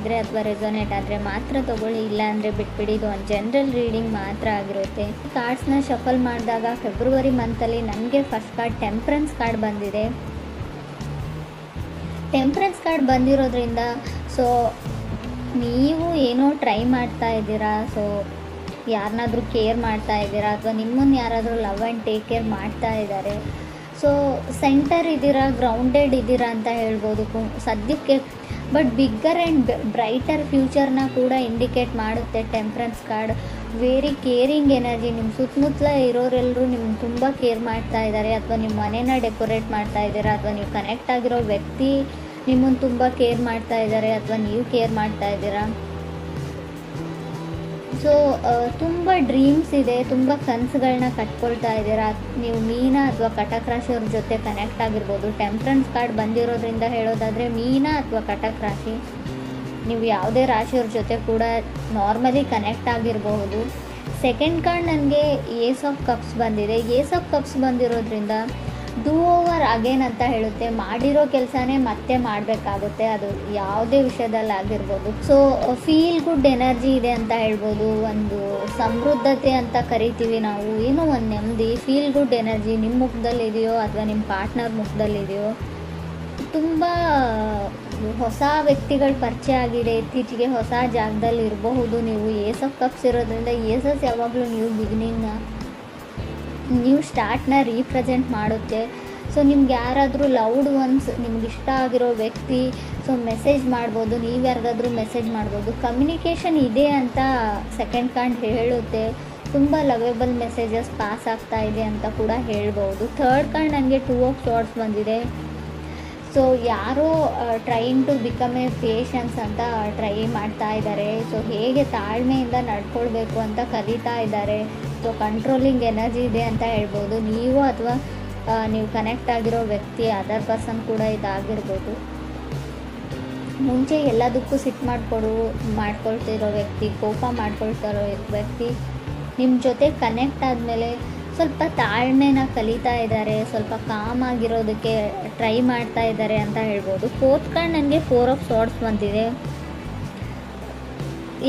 ಆಗಿದ್ದರೆ ಅಥವಾ ರೆಸೊನೇಟ್ ಆದರೆ ಮಾತ್ರ ತೊಗೊಳ್ಳಿ, ಇಲ್ಲ ಅಂದರೆ ಬಿಟ್ಬಿಡಿ. ಇದು ಒಂದು ಜನರಲ್ ರೀಡಿಂಗ್ ಮಾತ್ರ ಆಗಿರುತ್ತೆ. ಕಾರ್ಡ್ಸ್ನ ಶಫಲ್ ಮಾಡಿದಾಗ ಫೆಬ್ರವರಿ ಮಂತಲ್ಲಿ ನನಗೆ ಫಸ್ಟ್ ಕಾರ್ಡ್ ಟೆಂಪ್ರೆನ್ಸ್ ಕಾರ್ಡ್ ಬಂದಿದೆ. ಟೆಂಪ್ರೆನ್ಸ್ ಕಾರ್ಡ್ ಬಂದಿರೋದ್ರಿಂದ ಸೊ ನೀವು ಏನೋ ಟ್ರೈ ಮಾಡ್ತಾ ಇದ್ದೀರಾ, ಸೊ ಯಾರನ್ನಾದ್ರೂ ಕೇರ್ ಮಾಡ್ತಾ ಇದ್ದೀರಾ ಅಥವಾ ನಿಮ್ಮನ್ನು ಯಾರಾದರೂ ಲವ್ ಆ್ಯಂಡ್ ಟೇಕ್ ಕೇರ್ ಮಾಡ್ತಾ ಇದ್ದಾರೆ. ಸೊ ಸೆಂಟರ್ ಇದ್ದೀರಾ, ಗ್ರೌಂಡೆಡ್ ಇದ್ದೀರಾ ಅಂತ ಹೇಳ್ಬೋದು ಸದ್ಯಕ್ಕೆ. ಬಟ್ ಬಿಗ್ಗರ್ ಆ್ಯಂಡ್ ಬ್ರೈಟರ್ ಫ್ಯೂಚರ್ನ ಕೂಡ ಇಂಡಿಕೇಟ್ ಮಾಡುತ್ತೆ temperance card. Very caring energy. ನಿಮ್ಮ ಸುತ್ತಮುತ್ತಲ ಇರೋರೆಲ್ಲರೂ ನಿಮ್ಗೆ ತುಂಬ ಕೇರ್ ಮಾಡ್ತಾ ಇದ್ದಾರೆ, ಅಥವಾ ನಿಮ್ಮ ಮನೇನ ಡೆಕೋರೇಟ್ ಮಾಡ್ತಾ ಇದ್ದೀರಾ, ಅಥವಾ ನೀವು ಕನೆಕ್ಟ್ ಆಗಿರೋ ವ್ಯಕ್ತಿ ನಿಮ್ಮನ್ನು ತುಂಬ ಕೇರ್ ಮಾಡ್ತಾ ಇದ್ದಾರೆ, ಅಥವಾ ನೀವು ಕೇರ್ ಮಾಡ್ತಾ ಇದ್ದೀರಾ. ಸೊ ತುಂಬ ಡ್ರೀಮ್ಸ್ ಇದೆ, ತುಂಬ ಕನಸುಗಳನ್ನ ಕಟ್ಕೊಳ್ತಾ ಇದ್ದೀರಾ. ನೀವು ಮೀನ ಅಥವಾ ಕಟಕ್ ರಾಶಿಯವ್ರ ಜೊತೆ ಕನೆಕ್ಟ್ ಆಗಿರ್ಬೋದು. ಟೆಂಪ್ರೆನ್ಸ್ ಕಾರ್ಡ್ ಬಂದಿರೋದ್ರಿಂದ ಹೇಳೋದಾದರೆ ಮೀನ ಅಥವಾ ಕಟಕ್ ರಾಶಿ, ನೀವು ಯಾವುದೇ ರಾಶಿಯವ್ರ ಜೊತೆ ಕೂಡ ನಾರ್ಮಲಿ ಕನೆಕ್ಟ್ ಆಗಿರಬಹುದು. ಸೆಕೆಂಡ್ ಕಾರ್ಡ್ ನನಗೆ ಏಸ್ ಆಫ್ ಕಪ್ಸ್ ಬಂದಿದೆ. ಏಸ್ ಆಫ್ ಕಪ್ಸ್ ಬಂದಿರೋದ್ರಿಂದ ಡೂ ಓವರ್ ಅಗೇನ್ ಅಂತ ಹೇಳುತ್ತೆ. ಮಾಡಿರೋ ಕೆಲಸನೇ ಮತ್ತೆ ಮಾಡಬೇಕಾಗುತ್ತೆ, ಅದು ಯಾವುದೇ ವಿಷಯದಲ್ಲಿ ಆಗಿರ್ಬೋದು. ಸೊ ಫೀಲ್ ಗುಡ್ ಎನರ್ಜಿ ಇದೆ ಅಂತ ಹೇಳ್ಬೋದು. ಒಂದು ಸಮೃದ್ಧತೆ ಅಂತ ಕರಿತೀವಿ ನಾವು, ಏನೋ ಒಂದು ನೆಮ್ಮದಿ, ಫೀಲ್ ಗುಡ್ ಎನರ್ಜಿ ನಿಮ್ಮ ಮುಖದಲ್ಲಿದೆಯೋ ಅಥವಾ ನಿಮ್ಮ ಪಾರ್ಟ್ನರ್ ಮುಖದಲ್ಲಿದೆಯೋ. ತುಂಬ ಹೊಸ ವ್ಯಕ್ತಿಗಳ ಪರಿಚಯ ಆಗಿದೆ ಇತ್ತೀಚೆಗೆ, ಹೊಸ ಜಾಗದಲ್ಲಿ ಇರಬಹುದು ನೀವು. ಏಸ್ ಆಫ್ ಕಪ್ಸ್ ಇರೋದ್ರಿಂದ ಏಸಸ್ ಯಾವಾಗಲೂ ನ್ಯೂ ಸ್ಟಾರ್ಟ್ನ ರೀಪ್ರೆಸೆಂಟ್ ಮಾಡುತ್ತೆ. ಸೊ ನಿಮ್ಗೆ ಯಾರಾದರೂ ಲವ್ಡ್ ಒನ್ಸ್, ನಿಮ್ಗೆ ಇಷ್ಟ ಆಗಿರೋ ವ್ಯಕ್ತಿ ಸೊ ಮೆಸೇಜ್ ಮಾಡ್ಬೋದು, ನೀವು ಯಾರಿಗಾದ್ರೂ ಮೆಸೇಜ್ ಮಾಡ್ಬೋದು. ಕಮ್ಯುನಿಕೇಷನ್ ಇದೆ ಅಂತ ಸೆಕೆಂಡ್ ಕಾರ್ಡ್ ಹೇಳುತ್ತೆ. ತುಂಬ ಲವೇಬಲ್ ಮೆಸೇಜಸ್ ಪಾಸ್ ಆಗ್ತಾ ಇದೆ ಅಂತ ಕೂಡ ಹೇಳ್ಬೋದು. ಥರ್ಡ್ ಕಾರ್ಡ್ ನನಗೆ ಟೂ ಆಫ್ ಸಾರ್ಡ್ಸ್ ಬಂದಿದೆ. ಸೊ ಯಾರೋ trying to become a patience ಅಂತ ಟ್ರೈ ಮಾಡ್ತಾ ಇದ್ದಾರೆ. ಸೊ ಹೇಗೆ ತಾಳ್ಮೆಯಿಂದ ನಡ್ಕೊಳ್ಬೇಕು ಅಂತ ಕಲಿತಾ ಇದ್ದಾರೆ. ಸೊ ಕಂಟ್ರೋಲಿಂಗ್ ಎನರ್ಜಿ ಇದೆ ಅಂತ ಹೇಳ್ಬೋದು. ನೀವು ಅಥವಾ ನೀವು ಕನೆಕ್ಟ್ ಆಗಿರೋ ವ್ಯಕ್ತಿ, ಅದರ್ ಪರ್ಸನ್ ಕೂಡ ಇದಾಗಿರ್ಬೋದು. ಮುಂಚೆ ಎಲ್ಲದಕ್ಕೂ ಸಿಟ್ಟು ಮಾಡ್ಕೊಳ್ತಿರೋ ವ್ಯಕ್ತಿ, ಕೋಪ ಮಾಡ್ಕೊಳ್ತಿರೋ ವ್ಯಕ್ತಿ ನಿಮ್ಮ ಜೊತೆ ಕನೆಕ್ಟ್ ಆದಮೇಲೆ ಸ್ವಲ್ಪ ತಾಳ್ಮೆನ ಕಲಿತಾ ಇದ್ದಾರೆ, ಸ್ವಲ್ಪ ಕಾಮ್ ಆಗಿರೋದಕ್ಕೆ ಟ್ರೈ ಮಾಡ್ತಾ ಇದ್ದಾರೆ ಅಂತ ಹೇಳ್ಬೋದು. ಫೋರ್ತ್ ಕಾರ್ಡ್ ನನಗೆ ಫೋರ್ ಆಫ್ ಸಾರ್ಡ್ಸ್ ಬಂದಿದೆ.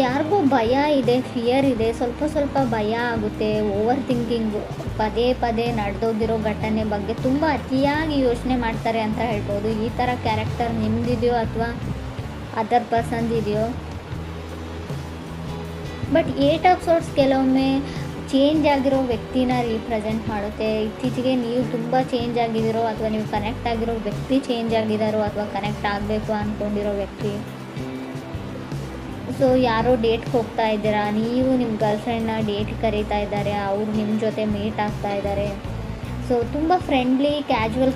ಯಾರಿಗೂ ಭಯ ಇದೆ, ಫಿಯರ್ ಇದೆ, ಸ್ವಲ್ಪ ಭಯ ಆಗುತ್ತೆ. ಓವರ್ ಥಿಂಕಿಂಗು, ಪದೇ ಪದೇ ನಡೆದೋಗಿರೋ ಘಟನೆ ಬಗ್ಗೆ ತುಂಬ ಅತಿಯಾಗಿ ಯೋಚನೆ ಮಾಡ್ತಾರೆ ಅಂತ ಹೇಳ್ಬೋದು. ಈ ಥರ ಕ್ಯಾರೆಕ್ಟರ್ ನಿಮ್ದಿದೆಯೋ ಅಥವಾ ಅದರ್ ಪರ್ಸನ್ಸ್ ಇದೆಯೋ. ಬಟ್ ಏಟ್ ಆಫ್ ಸಾರ್ಡ್ಸ್ ಕೆಲವೊಮ್ಮೆ ಚೇಂಜ್ ಆಗಿರೋ ವ್ಯಕ್ತಿನ ರೀಪ್ರೆಸೆಂಟ್ ಮಾಡುತ್ತೆ. ಇತ್ತೀಚೆಗೆ ನೀವು ತುಂಬ ಚೇಂಜ್ ಆಗಿದ್ದೀರೋ ಅಥವಾ ನೀವು ಕನೆಕ್ಟ್ ಆಗಿರೋ ವ್ಯಕ್ತಿ ಚೇಂಜ್ ಆಗಿದ್ದಾರೋ ಅಥವಾ ಕನೆಕ್ಟ್ ಆಗಬೇಕು ಅಂದ್ಕೊಂಡಿರೋ ವ್ಯಕ್ತಿ. ಸೊ ಯಾರೋ ಡೇಟ್ಗೆ ಹೋಗ್ತಾ ಇದ್ದೀರಾ, ನೀವು ನಿಮ್ಮ ಗರ್ಲ್ಫ್ರೆಂಡ್ನ ಡೇಟ್ಗೆ ಕರೀತಾ ಇದ್ದಾರೆ, ಅವರು ನಿಮ್ಮ ಜೊತೆ ಮೀಟ್ ಆಗ್ತಾ ಇದ್ದಾರೆ. ಸೊ ತುಂಬ ಫ್ರೆಂಡ್ಲಿ ಕ್ಯಾಜುವಲ್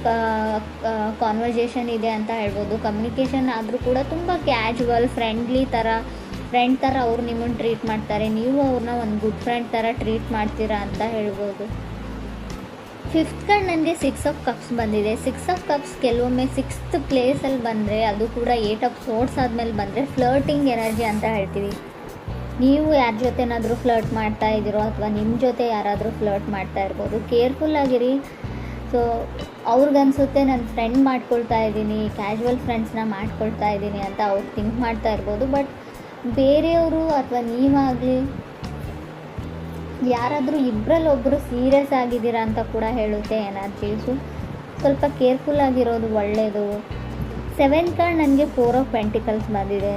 ಕಾನ್ವರ್ಸೇಷನ್ ಇದೆ ಅಂತ ಹೇಳ್ಬೋದು. ಕಮ್ಯುನಿಕೇಷನ್ ಆದರೂ ಕೂಡ ತುಂಬ ಕ್ಯಾಜುವಲ್ ಫ್ರೆಂಡ್ ಥರ ಅವ್ರು ನಿಮ್ಮನ್ನು ಟ್ರೀಟ್ ಮಾಡ್ತಾರೆ, ನೀವು ಅವ್ರನ್ನ ಒಂದು ಗುಡ್ ಫ್ರೆಂಡ್ ಥರ ಟ್ರೀಟ್ ಮಾಡ್ತೀರಾ ಅಂತ ಹೇಳ್ಬೋದು. ಫಿಫ್ತ್ ಕಾರ್ಡ್ ನನಗೆ ಸಿಕ್ಸ್ ಆಫ್ ಕಪ್ಸ್ ಬಂದಿದೆ. ಸಿಕ್ಸ್ ಆಫ್ ಕಪ್ಸ್ ಕೆಲವೊಮ್ಮೆ ಸಿಕ್ಸ್ತ್ ಪ್ಲೇಸಲ್ಲಿ ಬಂದರೆ, ಅದು ಕೂಡ ಏಟ್ ಆಫ್ ಸೋರ್ಡ್ಸ್ ಆದಮೇಲೆ ಬಂದರೆ ಫ್ಲರ್ಟಿಂಗ್ ಎನರ್ಜಿ ಅಂತ ಹೇಳ್ತೀವಿ. ನೀವು ಯಾರ ಜೊತೆನಾದರೂ ಫ್ಲರ್ಟ್ ಮಾಡ್ತಾ ಇದ್ದೀರೋ ಅಥವಾ ನಿಮ್ಮ ಜೊತೆ ಯಾರಾದರೂ ಫ್ಲರ್ಟ್ ಮಾಡ್ತಾ ಇರ್ಬೋದು. ಕೇರ್ಫುಲ್ ಆಗಿರಿ. ಸೊ ಅವ್ರಿಗನ್ಸುತ್ತೆ ನಾನು ಫ್ರೆಂಡ್ ಮಾಡ್ಕೊಳ್ತಾ ಇದ್ದೀನಿ, ಕ್ಯಾಶುವಲ್ ಫ್ರೆಂಡ್ಸ್ನ ಮಾಡ್ಕೊಳ್ತಾ ಇದ್ದೀನಿ ಅಂತ ಅವ್ರು ಥಿಂಕ್ ಮಾಡ್ತಾ ಇರ್ಬೋದು. ಬಟ್ ಬೇರೆಯವರು ಅಥವಾ ನೀವಾಗಲಿ ಯಾರಾದರೂ ಇಬ್ಬರಲ್ಲೊಬ್ಬರು ಸೀರಿಯಸ್ ಆಗಿದ್ದೀರಾ ಅಂತ ಕೂಡ ಹೇಳುತ್ತೆ ಎನರ್ಜೀಸು. ಸ್ವಲ್ಪ ಕೇರ್ಫುಲ್ ಆಗಿರೋದು ಒಳ್ಳೆಯದು. ಸೆವೆಂತ್ ಕಾರ್ಡ್ ನನಗೆ ಫೋರ್ ಆಫ್ ಪೆಂಟಿಕಲ್ಸ್ ಬಂದಿದೆ.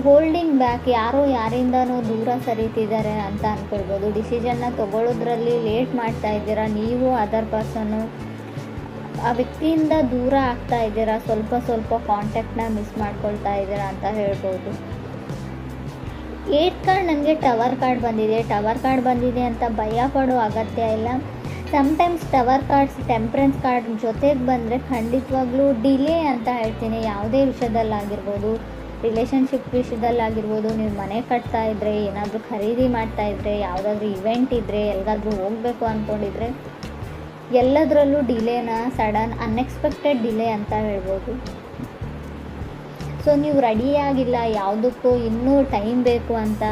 ಹೋಲ್ಡಿಂಗ್ ಬ್ಯಾಕ್, ಯಾರೋ ಯಾರಿಂದನೂ ದೂರ ಸರಿತಿದ್ದಾರೆ ಅಂತ ಅಂದ್ಕೊಳ್ಬೋದು. ಡಿಸಿಷನ್ನ ತೊಗೊಳ್ಳೋದ್ರಲ್ಲಿ ಲೇಟ್ ಮಾಡ್ತಾ ಇದ್ದೀರಾ, ನೀವು ಅದರ್ ಪರ್ಸನ್ನು ಆ ವ್ಯಕ್ತಿಯಿಂದ ದೂರ ಆಗ್ತಾ ಇದ್ದೀರಾ, ಸ್ವಲ್ಪ ಕಾಂಟ್ಯಾಕ್ಟ್ನ ಮಿಸ್ ಮಾಡ್ಕೊಳ್ತಾ ಇದ್ದೀರಾ ಅಂತ ಹೇಳ್ಬೋದು. ಏಟ್ ಕಾರ್ಡ್ ನನಗೆ ಟವರ್ ಕಾರ್ಡ್ ಬಂದಿದೆ. ಟವರ್ ಕಾರ್ಡ್ ಬಂದಿದೆ ಅಂತ ಭಯ ಪಡೋ ಅಗತ್ಯ ಇಲ್ಲ. Sometimes tower cards temperance card ಜೊತೆಗೆ ಬಂದರೆ ಖಂಡಿತವಾಗ್ಲೂ ಡಿಲೇ ಅಂತ ಹೇಳ್ತೀನಿ. ಯಾವುದೇ ವಿಷಯದಲ್ಲಾಗಿರ್ಬೋದು, ರಿಲೇಷನ್ಶಿಪ್ ವಿಷಯದಲ್ಲಾಗಿರ್ಬೋದು, ನೀವು ಮನೆ ಕಟ್ತಾ ಇದ್ದರೆ, ಏನಾದರೂ ಖರೀದಿ ಮಾಡ್ತಾ ಇದ್ದರೆ, ಯಾವುದಾದ್ರೂ ಇವೆಂಟ್ ಇದ್ದರೆ, ಎಲ್ಲಿಗಾದ್ರೂ ಹೋಗಬೇಕು ಅಂದ್ಕೊಂಡಿದ್ರೆ, ಎಲ್ಲದರಲ್ಲೂ ಡಿಲೇನ ಸಡನ್ ಅನ್ಎಕ್ಸ್ಪೆಕ್ಟೆಡ್ ಡಿಲೇ ಅಂತ ಹೇಳ್ಬೋದು. ಸೊ ನೀವು ರೆಡಿಯಾಗಿಲ್ಲ, ಯಾವುದಕ್ಕೂ ಇನ್ನೂ ಟೈಮ್ ಬೇಕು ಅಂತ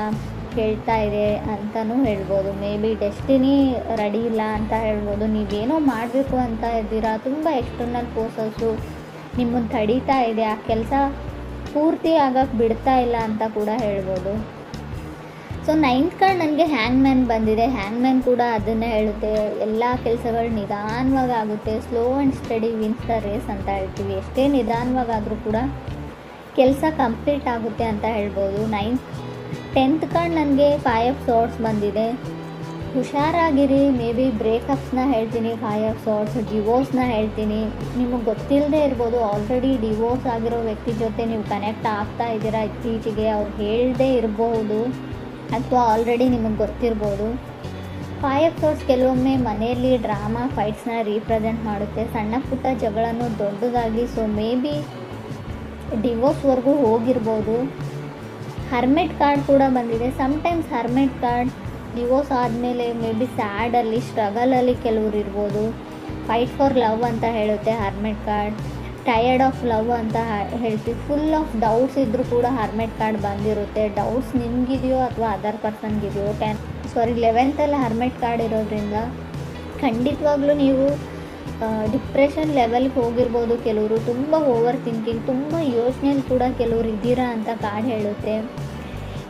ಹೇಳ್ತಾ ಇದೆ ಅಂತಲೂ ಹೇಳ್ಬೋದು. ಮೇ ಬಿ ಡೆಸ್ಟಿನಿ ರೆಡಿ ಇಲ್ಲ ಅಂತ ಹೇಳ್ಬೋದು. ನೀವೇನೋ ಮಾಡಬೇಕು ಅಂತ ಇದ್ದೀರಾ, ತುಂಬ ಎಕ್ಸ್ಟರ್ನಲ್ ಫೋರ್ಸಸ್ಸು ನಿಮ್ಮನ್ನು ತಡೀತಾ ಇದೆ. ಆ ಕೆಲಸ ಪೂರ್ತಿ ಆಗಕ್ಕೆ ಬಿಡ್ತಾ ಇಲ್ಲ ಅಂತ ಕೂಡ ಹೇಳ್ಬೋದು. ಸೊ 9th ಕಾರ್ಡ್ ನನಗೆ ಹ್ಯಾಂಗ್ಮ್ಯಾನ್ ಬಂದಿದೆ. ಹ್ಯಾಂಗ್ಮ್ಯಾನ್ ಕೂಡ ಅದನ್ನೇ ಹೇಳುತ್ತೆ, ಎಲ್ಲ ಕೆಲಸಗಳು ನಿಧಾನವಾಗಿ ಆಗುತ್ತೆ, slow and steady wins the race ಅಂತ ಹೇಳ್ತೀವಿ. ಎಷ್ಟೇ ನಿಧಾನವಾಗಾದರೂ ಕೂಡ ಕೆಲಸ ಕಂಪ್ಲೀಟ್ ಆಗುತ್ತೆ ಅಂತ ಹೇಳ್ಬೋದು. 10th ಕಾರ್ಡ್ ನನಗೆ 5 ಆಫ್ ಸಾರ್ಡ್ಸ್ ಬಂದಿದೆ. ಹುಷಾರಾಗಿರಿ, ಮೇ ಬಿ ಬ್ರೇಕಪ್ಸ್ನ ಹೇಳ್ತೀನಿ, 5 ಆಫ್ ಸಾರ್ಡ್ಸ್, ಡಿವೋರ್ಸ್ನ ಹೇಳ್ತೀನಿ. ನಿಮಗೆ ಗೊತ್ತಿಲ್ಲದೆ ಇರ್ಬೋದು, ಆಲ್ರೆಡಿ ಡಿವೋರ್ಸ್ ಆಗಿರೋ ವ್ಯಕ್ತಿ ಜೊತೆ ನೀವು ಕನೆಕ್ಟ್ ಆಗ್ತಾ ಇದ್ದೀರಾ ಇತ್ತೀಚೆಗೆ, ಅವ್ರು ಹೇಳದೇ ಇರ್ಬೋದು ಅಥವಾ ಆಲ್ರೆಡಿ ನಿಮಗೆ ಗೊತ್ತಿರ್ಬೋದು. 5 ಆಫ್ ಸಾರ್ಡ್ಸ್ ಕೆಲವೊಮ್ಮೆ ಮನೆಯಲ್ಲಿ ಡ್ರಾಮಾ ಫೈಟ್ಸ್ನ ರೀಪ್ರೆಸೆಂಟ್ ಮಾಡುತ್ತೆ, ಸಣ್ಣ ಪುಟ್ಟ ಜಗಳನೂ ದೊಡ್ಡದಾಗಿ. ಸೊ ಮೇ ಬಿ ಡಿವೋರ್ಸ್ವರೆಗೂ ಹೋಗಿರ್ಬೋದು. ಹರ್ಮೆಟ್ ಕಾರ್ಡ್ ಕೂಡ ಬಂದಿದೆ. ಸಮ್ಟೈಮ್ಸ್ ಹರ್ಮೆಟ್ ಕಾರ್ಡ್ ಡಿವೋರ್ಸ್ ಆದಮೇಲೆ ಮೇ ಬಿ ಸ್ಯಾಡಲ್ಲಿ, ಸ್ಟ್ರಗಲಲ್ಲಿ ಕೆಲವ್ರು ಇರ್ಬೋದು. ಫೈಟ್ ಫಾರ್ ಲವ್ ಅಂತ ಹೇಳುತ್ತೆ ಹರ್ಮೆಟ್ ಕಾರ್ಡ್. ಟಯರ್ಡ್ ಆಫ್ ಲವ್ ಅಂತ ಹೇಳ್ತೀವಿ. ಫುಲ್ ಆಫ್ ಡೌಟ್ಸ್ ಇದ್ದರೂ ಕೂಡ ಹರ್ಮೆಟ್ ಕಾರ್ಡ್ ಬಂದಿರುತ್ತೆ. ಡೌಟ್ಸ್ ನಿಮಗಿದೆಯೋ ಅಥವಾ ಅದರ್ ಪರ್ಸನ್ಗಿದೆಯೋ. 11th ಹರ್ಮೆಟ್ ಕಾರ್ಡ್ ಇರೋದ್ರಿಂದ ಖಂಡಿತವಾಗ್ಲೂ ನೀವು ಡಿಪ್ರೆಷನ್ ಲೆವೆಲ್ಗೆ ಹೋಗಿರ್ಬೋದು. ಕೆಲವರು ತುಂಬ ಓವರ್ ಥಿಂಕಿಂಗ್, ತುಂಬ ಯೋಚನೆಯಲ್ಲಿ ಕೂಡ ಕೆಲವರು ಇದ್ದೀರಾ ಅಂತ ಕಾರ್ಡ್ ಹೇಳುತ್ತೆ.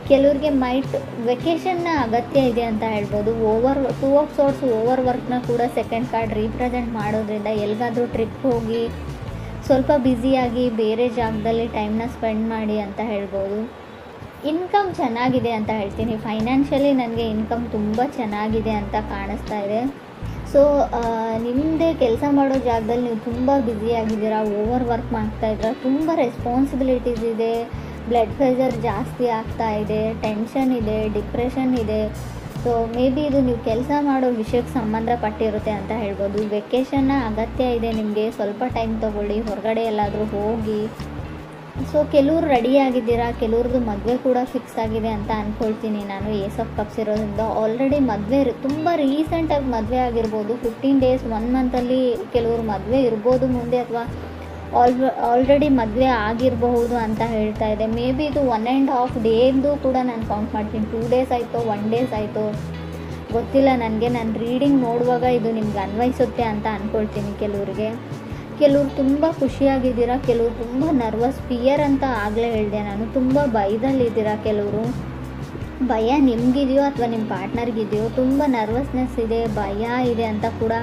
ಕೆಲವ್ರಿಗೆ ವೆಕೇಷನ್ನ ಅಗತ್ಯ ಇದೆ ಅಂತ ಹೇಳ್ಬೋದು. 2 ಆಫ್ ಸಾರ್ಡ್ಸ್ ಓವರ್ ವರ್ಕ್ನ ಕೂಡ ಸೆಕೆಂಡ್ ಕಾರ್ಡ್ ರೀಪ್ರೆಸೆಂಟ್ ಮಾಡೋದ್ರಿಂದ ಎಲ್ಲಿಗಾದರೂ ಟ್ರಿಪ್ ಹೋಗಿ ಸ್ವಲ್ಪ ಬ್ಯುಸಿಯಾಗಿ ಬೇರೆ ಜಾಗದಲ್ಲಿ ಟೈಮ್ನ ಸ್ಪೆಂಡ್ ಮಾಡಿ ಅಂತ ಹೇಳ್ಬೋದು. ಇನ್ಕಮ್ ಚೆನ್ನಾಗಿದೆ ಅಂತ ಹೇಳ್ತೀನಿ. ಫೈನಾನ್ಷಿಯಲಿ ನನಗೆ ಇನ್ಕಮ್ ತುಂಬ ಚೆನ್ನಾಗಿದೆ ಅಂತ ಕಾಣಿಸ್ತಾ ಇದೆ. ಸೊ ನಿಮ್ಮದೇ ಕೆಲಸ ಮಾಡೋ ಜಾಗದಲ್ಲಿ ನೀವು ತುಂಬ ಬ್ಯುಸಿಯಾಗಿದ್ದೀರಾ, ಓವರ್ ವರ್ಕ್ ಮಾಡ್ತಾಯಿದ್ದೀರಾ, ತುಂಬ ರೆಸ್ಪಾನ್ಸಿಬಿಲಿಟೀಸ್ ಇದೆ, ಬ್ಲಡ್ ಪ್ರೆಷರ್ ಜಾಸ್ತಿ ಆಗ್ತಾ ಇದೆ, ಟೆನ್ಷನ್ ಇದೆ, ಡಿಪ್ರೆಷನ್ ಇದೆ. ಸೊ ಮೇ ಬಿ ಇದು ನೀವು ಕೆಲಸ ಮಾಡೋ ವಿಷಯಕ್ಕೆ ಸಂಬಂಧಪಟ್ಟಿರುತ್ತೆ ಅಂತ ಹೇಳ್ಬೋದು. ವೆಕೇಷನ್ನ ಅಗತ್ಯ ಇದೆ ನಿಮಗೆ, ಸ್ವಲ್ಪ ಟೈಮ್ ತೊಗೊಳ್ಳಿ, ಹೊರಗಡೆ ಎಲ್ಲಾದರೂ ಹೋಗಿ. ಸೊ ಕೆಲವ್ರು ರೆಡಿಯಾಗಿದ್ದೀರಾ, ಕೆಲವ್ರದ್ದು ಮದುವೆ ಕೂಡ ಫಿಕ್ಸ್ ಆಗಿದೆ ಅಂತ ಅಂದ್ಕೊಳ್ತೀನಿ ನಾನು. ಏಸ್ ಆಫ್ ಕಪ್ಸ್ ಇರೋದ್ರಿಂದ ಆಲ್ರೆಡಿ ಮದುವೆ ತುಂಬ ರೀಸೆಂಟಾಗಿ ಮದುವೆ ಆಗಿರ್ಬೋದು. 15 ಡೇಸ್ 1 ಮಂತಲ್ಲಿ ಕೆಲವ್ರು ಮದುವೆ ಇರ್ಬೋದು ಮುಂದೆ, ಅಥವಾ ಆಲ್ರೆಡಿ ಮದುವೆ ಆಗಿರಬಹುದು ಅಂತ ಹೇಳ್ತಾ ಇದೆ. ಮೇ ಬಿ ಇದು 1.5 ಡೇದು ಕೂಡ ನಾನು ಕೌಂಟ್ ಮಾಡ್ತೀನಿ. 2 ಡೇಸ್ ಆಯಿತು, 1 ಡೇಸ್ ಆಯಿತು, ಗೊತ್ತಿಲ್ಲ ನನಗೆ. ನಾನು ರೀಡಿಂಗ್ ನೋಡುವಾಗ ಇದು ನಿಮ್ಗೆ ಅನ್ವಯಿಸುತ್ತೆ ಅಂತ ಅಂದ್ಕೊಳ್ತೀನಿ. ಕೆಲವ್ರು ತುಂಬ ಖುಷಿಯಾಗಿದ್ದೀರಾ, ಕೆಲವ್ರು ತುಂಬ ನರ್ವಸ್, ಫಿಯರ್ ಅಂತ ಆಗಲೇ ಹೇಳಿದೆ ನಾನು. ತುಂಬ ಭಯದಲ್ಲಿದ್ದೀರಾ. ಕೆಲವರು ಭಯ ನಿಮಗಿದೆಯೋ ಅಥವಾ ನಿಮ್ಮ ಪಾರ್ಟ್ನರ್ಗಿದೆಯೋ, ತುಂಬ ನರ್ವಸ್ನೆಸ್ ಇದೆ, ಭಯ ಇದೆ ಅಂತ ಕೂಡ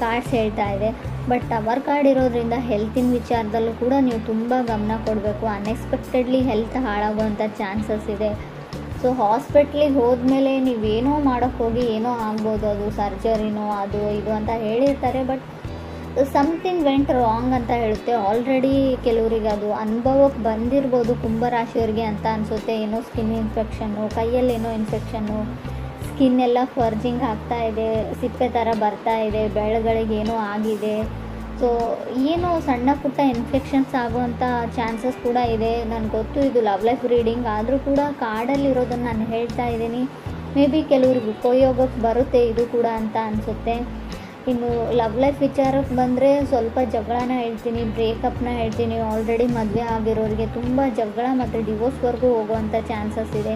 ಕಾರ್ಡ್ಸ್ ಹೇಳ್ತಾ ಇದೆ. ಬಟ್ ಟವರ್ ಕಾರ್ಡ್ ಇರೋದ್ರಿಂದ ಹೆಲ್ತಿನ ವಿಚಾರದಲ್ಲೂ ಕೂಡ ನೀವು ತುಂಬ ಗಮನ ಕೊಡಬೇಕು. ಅನ್ಎಕ್ಸ್ಪೆಕ್ಟೆಡ್ಲಿ ಹೆಲ್ತ್ ಹಾಳಾಗುವಂಥ ಚಾನ್ಸಸ್ ಇದೆ. ಸೊ ಹಾಸ್ಪಿಟ್ಲಿಗೆ ಹೋದ್ಮೇಲೆ ನೀವೇನೋ ಮಾಡೋಕ್ಕೆ ಹೋಗಿ ಏನೋ ಆಗ್ಬೋದು, ಅದು ಸರ್ಜರಿನೋ ಅದು ಇದು ಅಂತ ಹೇಳಿರ್ತಾರೆ. ಬಟ್ ಸಮಥಿಂಗ್ ವೆಂಟ್ ರಾಂಗ್ ಅಂತ ಹೇಳುತ್ತೆ. ಆಲ್ರೆಡಿ ಕೆಲವರಿಗೆ ಅದು ಅನುಭವಕ್ಕೆ ಬಂದಿರ್ಬೋದು ಕುಂಭರಾಶಿಯವರಿಗೆ ಅಂತ ಅನಿಸುತ್ತೆ. ಏನೋ ಸ್ಕಿನ್ ಇನ್ಫೆಕ್ಷನ್ನು, ಕೈಯಲ್ಲೇನೋ ಇನ್ಫೆಕ್ಷನ್ನು, ಸ್ಕಿನ್ ಎಲ್ಲ ಫರ್ಜಿಂಗ್ ಆಗ್ತಾ ಇದೆ, ಸಿಪ್ಪೆ ಥರ ಬರ್ತಾ ಇದೆ, ಬೆಳಗಳಿಗೆ ಏನೋ ಆಗಿದೆ. ಸೊ ಏನೋ ಸಣ್ಣ ಪುಟ್ಟ ಇನ್ಫೆಕ್ಷನ್ಸ್ ಆಗುವಂಥ ಚಾನ್ಸಸ್ ಕೂಡ ಇದೆ. ನನಗೆ ಗೊತ್ತು ಇದು ಲವ್ ಲೈಫ್ ರೀಡಿಂಗ್, ಆದರೂ ಕೂಡ ಕಾರ್ಡಲ್ಲಿರೋದನ್ನು ನಾನು ಹೇಳ್ತಾ ಇದ್ದೀನಿ. ಮೇ ಬಿ ಕೆಲವ್ರಿಗೆ ಉಪಯೋಗಕ್ಕೆ ಬರುತ್ತೆ ಇದು ಕೂಡ ಅಂತ ಅನಿಸುತ್ತೆ. ಇನ್ನು ಲವ್ ಲೈಫ್ ವಿಚಾರಕ್ಕೆ ಬಂದರೆ ಸ್ವಲ್ಪ ಜಗಳನ ಹೇಳ್ತೀನಿ, ಬ್ರೇಕಪ್ನ ಹೇಳ್ತೀನಿ. ಆಲ್ರೆಡಿ ಮದುವೆ ಆಗಿರೋರಿಗೆ ತುಂಬ ಜಗಳ ಮತ್ತು ಡಿವೋರ್ಸ್ವರೆಗೂ ಹೋಗುವಂಥ ಚಾನ್ಸಸ್ ಇದೆ.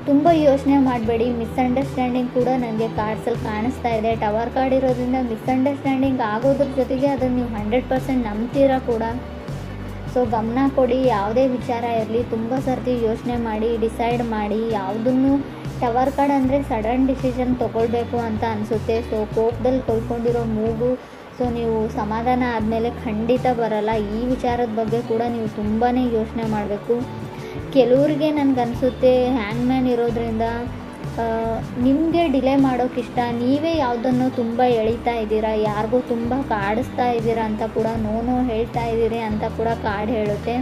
ತುಂಬ ಯೋಚನೆ ಮಾಡಬೇಡಿ. ಮಿಸ್ಅಂಡರ್ಸ್ಟ್ಯಾಂಡಿಂಗ್ ಕೂಡ ನನಗೆ ಕಾರ್ಡ್ಸಲ್ಲಿ ಕಾಣಿಸ್ತಾ ಇದೆ. ಟವರ್ ಕಾರ್ಡ್ ಇರೋದ್ರಿಂದ ಮಿಸ್ಅಂಡರ್ಸ್ಟ್ಯಾಂಡಿಂಗ್ ಆಗೋದ್ರ ಜೊತೆಗೆ ಅದನ್ನು ನೀವು 100% ನಂಬ್ತೀರಾ ಕೂಡ. ಸೊ ಗಮನ ಕೊಡಿ. ಯಾವುದೇ ವಿಚಾರ ಇರಲಿ ತುಂಬ ಸರ್ತಿ ಯೋಚನೆ ಮಾಡಿ ಡಿಸೈಡ್ ಮಾಡಿ. ಯಾವುದನ್ನು ಟವರ್ ಕಾರ್ಡ್ ಅಂದರೆ ಸಡನ್ ಡಿಸಿಷನ್ ತೊಗೊಳ್ಬೇಕು ಅಂತ ಅನಿಸುತ್ತೆ. ಸೊ ಕೋಪದಲ್ಲಿ ಕೊಯ್ಕೊಂಡಿರೋ ಮೂಗು, ಸೊ ನೀವು ಸಮಾಧಾನ ಆದಮೇಲೆ ಖಂಡಿತ ಬರಲ್ಲ. ಈ ವಿಚಾರದ ಬಗ್ಗೆ ಕೂಡ ನೀವು ತುಂಬಾ ಯೋಚನೆ ಮಾಡಬೇಕು. ಕೆಲವ್ರಿಗೆ ನನಗನ್ಸುತ್ತೆ ಹ್ಯಾಂಗ್ಮ್ಯಾನ್ ಇರೋದ್ರಿಂದ ನಿಮಗೆ ಡಿಲೇ ಮಾಡೋಕ್ಕಿಷ್ಟ, ನೀವೇ ಯಾವುದನ್ನು ತುಂಬ ಎಳಿತಾ ಇದ್ದೀರಾ, ಯಾರಿಗೂ ತುಂಬ ಕಾಡಿಸ್ತಾ ಇದ್ದೀರಾ ಅಂತ ಕೂಡ, ನೋ ಹೇಳ್ತಾ ಇದ್ದೀರಿ ಅಂತ ಕೂಡ ಕಾರ್ಡ್ ಹೇಳುತ್ತೆ.